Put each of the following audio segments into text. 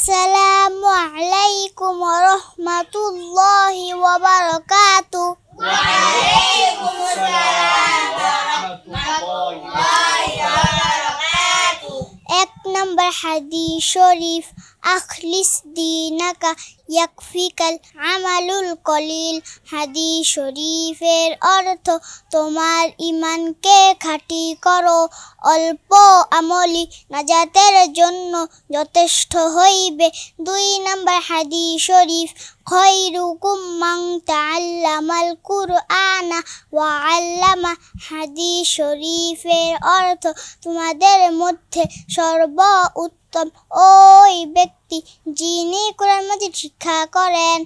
আসসালামু আলাইকুম ওয়া রাহমাতুল্লাহি ওয়া বারাকাতুহু। এক নম্বর হাদিস শরীফ, আখলিস দীনাকা ইয়াকফিকাল আমালুল কলিল। হাদিস শরীফের অর্থ, তোমার ঈমানকে খাঁটি করো, অল্প আমলি নাজাতের জন্য যথেষ্ট হইবে। দুই নম্বর হাদিস শরীফ, খায়রুকুম মান তাআল্লামাল কুরআনা ওয়া আল্লামা। হাদিস শরীফের অর্থ, তোমাদের মধ্যে সর্বোত্তম ওই ব্যক্তি যিনি কোরআন মাজিদ শিক্ষা করেন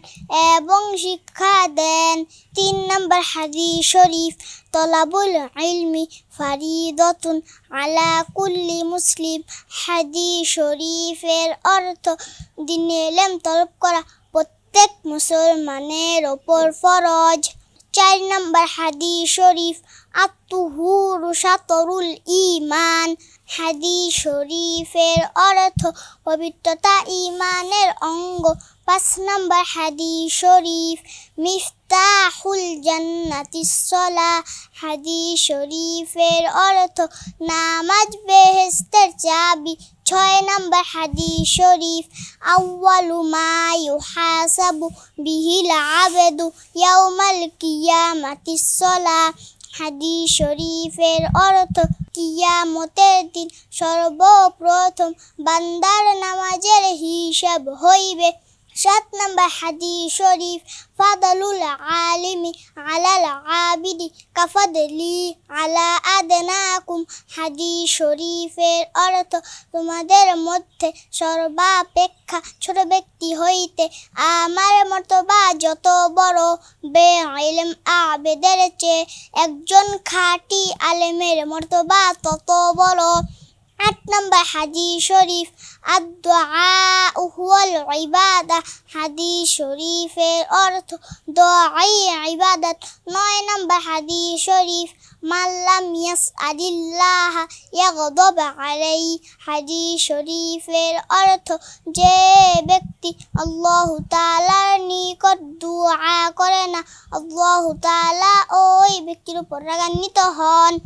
এবং শিক্ষা দেন। তিন নম্বর হাদিস শরীফ, তলাবুল ইলমি ফারিদাতুন আলা কুল্লি মুসলিম। হাদিস শরীফের অর্থ, দ্বীনের ইলম তলব করা প্রত্যেক মুসলমানের ওপর ফরজ। চার নম্বর হাদিস শরীফ, আত-তুহুরু শাতরুল ঈমান। হাদিস শরীফের অর্থ, পবিত্রতা ঈমানের অঙ্গ। পাঁচ নম্বর হাদিস শরীফ, মিফতাহুল জান্নাতিস সালাহ। হাদিস শরীফের অর্থ, নামাজ বেহেশতের চাবি। ছয় নম্বর হাদিস শরীফ, আউয়ালু মা ইউহাসাবু বিহিল আবদু ইয়াউমাল কিয়ামাতিস সালাহ। হাদিস শরীফের অর্থ, কিয়ামতের দিন সর্বপ্রথম বান্দার নামাজের হিসাব হইবে। সাত নম্বর হাদিস শরীফ, ফাদলুল আলিমি আলাল আবিদি কাফাদলি আলা আদনাকুম। হাদিস শরীফের অর্থ, তোমাদের মধ্যে সর্বাপেক্ষা ছোট ব্যক্তি হইতে আমার মর্তবা যত বড়, বে-ইলম আবেদের চেয়ে একজন খাঁটি আলেমের মর্তবা তত বড়। আট নম্বর হাদিস শরীফ, আদ-দুআউ হুয়াল ইবাদাহ। হাদিস শরীফের অর্থ, দোয়াই ইবাদত। নয় নম্বর হাদিস শরীফ, মান লাম ইয়াসআলিল্লাহ ইয়াগদাব আলাইহি। হাদিস শরীফের অর্থ, যে ব্যক্তি আল্লাহ তাআলার নিকট দুআ করে না, আল্লাহ তাআলা ওই ব্যক্তির উপর রাগান্বিত হন।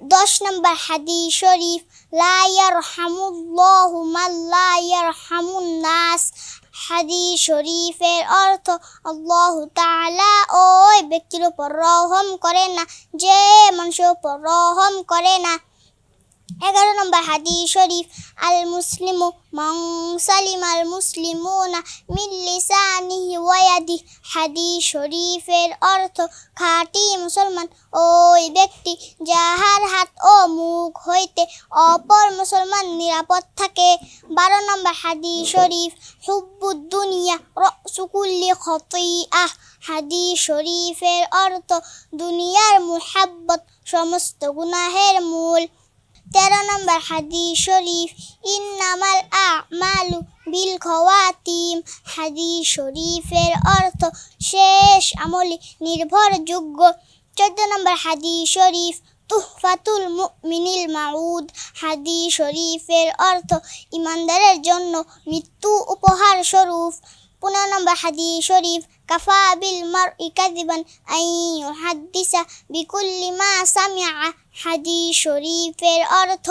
10 নম্বর হাদিস শরীফ, লা ইয়ারহামুল্লাহু মান লা ইয়ারহামুন নাস। হাদিস শরীফের অর্থ, আল্লাহ তাআলা ওই ব্যক্তির উপর রহম করে না যে মানুষের উপর রহম করে না। 11 নম্বর হাদিস শরীফ, আল মুসলিমু মান সালিমাল মুসলিমুনা মিন লিসানিহি ওয়া ইয়াদিহি। হাদিস শরীফের অর্থ, খাঁটি মুসলমান ওই ব্যক্তি যাহার হাত ও মুখ হইতে অপর মুসলমান নিরাপদ থাকে। 12 নম্বর হাদিস শরীফ, হুব্বুদ দুনিয়া রাসু কুল্লি খতিআহ। হাদিস শরীফের অর্থ, দুনিয়ার মুহাব্বত সমস্ত গুনাহের মূল। 13 নম্বর হাদিস শরীফ, ইন্নামাল আমালু বিল খাওয়াতিম। হাদিস শরীফের অর্থ, শেষ আমলি নির্ভরযোগ্য। 14 নম্বর হাদিস শরীফ, তুহফাতুল মুমিনিল মাউদ। হাদিস শরীফের অর্থ, ইমানদারের জন্য মৃত্যু উপহার স্বরূপ। 15 নম্বর হাদিস শরীফ, কাফা বিল মারই কাযিবান আন ইউহাদ্দিসা বিকুল্লি মা সামিআ। হাদিস শরীফের অর্থ,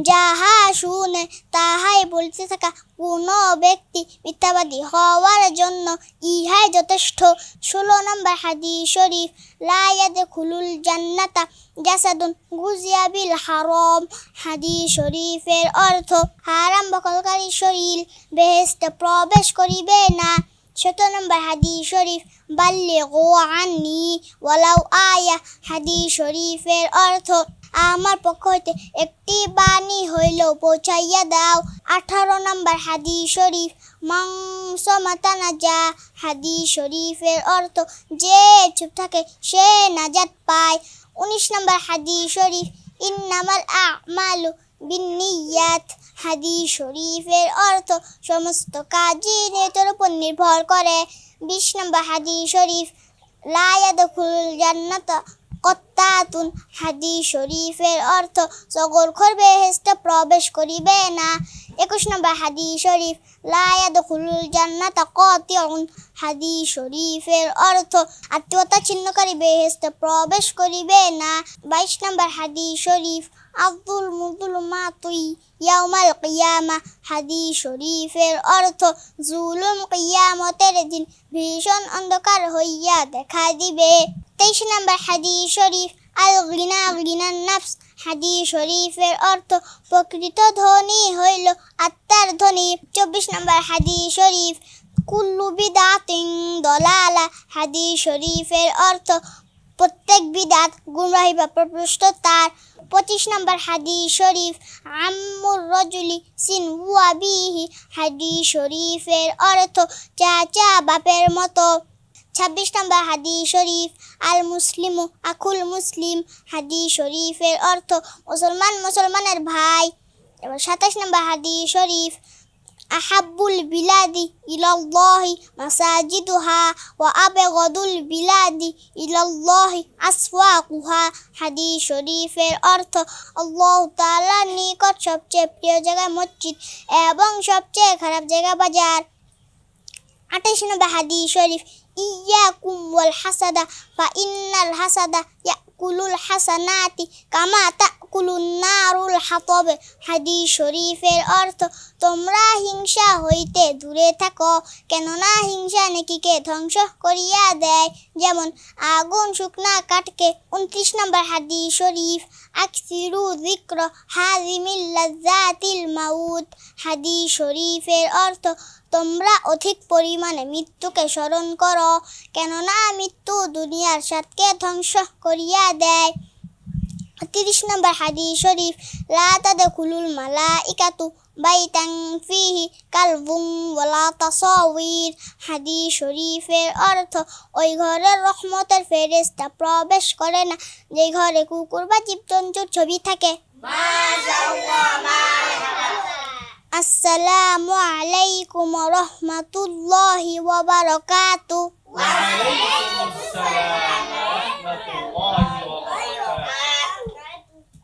যাহা শুনে তাহাই বলতে থাকা কোনো ব্যক্তি মিথ্যাবাদী হওয়ার জন্য ইহাই যথেষ্ট। 16 নম্বর হাদিস শরীফ, লা ইয়াদখুলুল জান্নাতা জাসাদুন গুযিয়া বিল হারাম। হাদিস শরীফের অর্থ, হারাম বহনকারী শরীর বেহেশতে প্রবেশ করিবে না। 17 নম্বর হাদিস শরীফ, বাল্লিগু আন্নি ওয়ালাউ আয়া। হাদিস শরীফের অর্থ, আমার পক্ষ হইতে একটি বাণী হইলেও পৌঁছাইয়া দাও। 18 নম্বর হাদিস শরীফ, মান সামাতা নাজা। হাদিস শরীফের অর্থ, যে চুপ থাকে সে নাজাত পায়। 19 নম্বর হাদিস শরীফ, ইন্নামাল আমালু বিন্নিয়াত। হাদিস শরীফের অর্থ, সমস্ত কাজই নিয়তের উপর নির্ভর করে। 20 নম্বর হাদিস শরীফ, লা ইয়াদখুলুল জান্নাতা কত্তাতুন হাদিস শরীফের অর্থ সগরখর বেহেশতে প্রবেশ করিবে না। 21 নম্বর হাদিস শরীফ লা ইয়াদখুলুল জান্নাতা কাতিউন হাদিস শরীফের অর্থ আত্মীয়তা ছিন্নকারী বেহেশতে প্রবেশ করিবে না। 22 নম্বর হাদিস শরীফ আব্দুল মুযলুমাতুই ইয়াউমাল কিয়ামা হাদিস শরীফের অর্থ জুলুম কিয়ামতের দিন ভীষণ অন্ধকার হইয়া দেখা দিবে। 23 নম্বর হাদিস শরীফ আল গিনা গিনান নাফস হাদিস শরীফের অর্থ প্রকৃত ধনী হইল আত্মার ধনী। 24 নম্বর হাদিস শরীফ কুল্লু বিদআতিন দলালা হাদিস শরীফের অর্থ প্রত্যেক বিদআত গুমরাহি বা প্রপৃষ্টতার। 25 নম্বর হাদিস শরীফ আম্মুর রাজুলি সিনহু আবিহি হাদিস শরীফের অর্থ চাচা বাপের মতো। 26 নম্বর হাদিস শরীফ আল মুসলিমু আকুল মুসলিম হাদিস শরীফের অর্থ মুসলমান মুসলমানের ভাই। এবং 27 নম্বর হাদিস শরীফ আহাব্বুল বিলাদি ইলাল্লাহি মাসাজিদুহা ওয়া আবগাদুল বিলাদি ইলাল্লাহি আসওয়াকুহা হাদিস শরীফের অর্থ আল্লাহ তাআলার নিকট সবচেয়ে প্রিয় জায়গা মসজিদ এবং সবচেয়ে খারাপ জায়গা বাজার। 28 নম্বর হাদিস শরীফ ইয়াকুম ওয়াল হাসাদা ফা ইন্নাল হাসাদা ইয়াকুলুল হাসানাতি কামা তাকুলুন নারুল হাতাব হাদিস শরীফের অর্থ তোমরা হিংসা হইতে দূরে থাকো, কেননা হিংসা নেকিকে ধ্বংস করিয়া দেয় যেমন আগুন শুকনা কাঠকে। 29 নম্বর হাদিস শরীফ আকসিরু যিকর হাযিমিল লাযাতিল মাউত হাদিস শরীফের অর্থ তোমরা অধিক পরিমাণে মৃত্যুকে স্মরণ করো, কেননা মৃত্যু দুনিয়ার স্বাদকে ধ্বংস করিয়া দেয়। 30 নম্বর হাদিস শরীফ লা তাদখুলুল মালাইকাতু বাইতান ফিহি কালবুন ওয়ালা তাসাওয়ির হাদিস শরীফের অর্থ ওই ঘরের রহমতের ফেরেশতা প্রবেশ করে না যে ঘরে কুকুর বা জীবজন্তুর ছবি থাকে। আসসালামু আলাইকুম ওয়া রাহমাতুল্লাহি ওয়া বারাকাতুহু।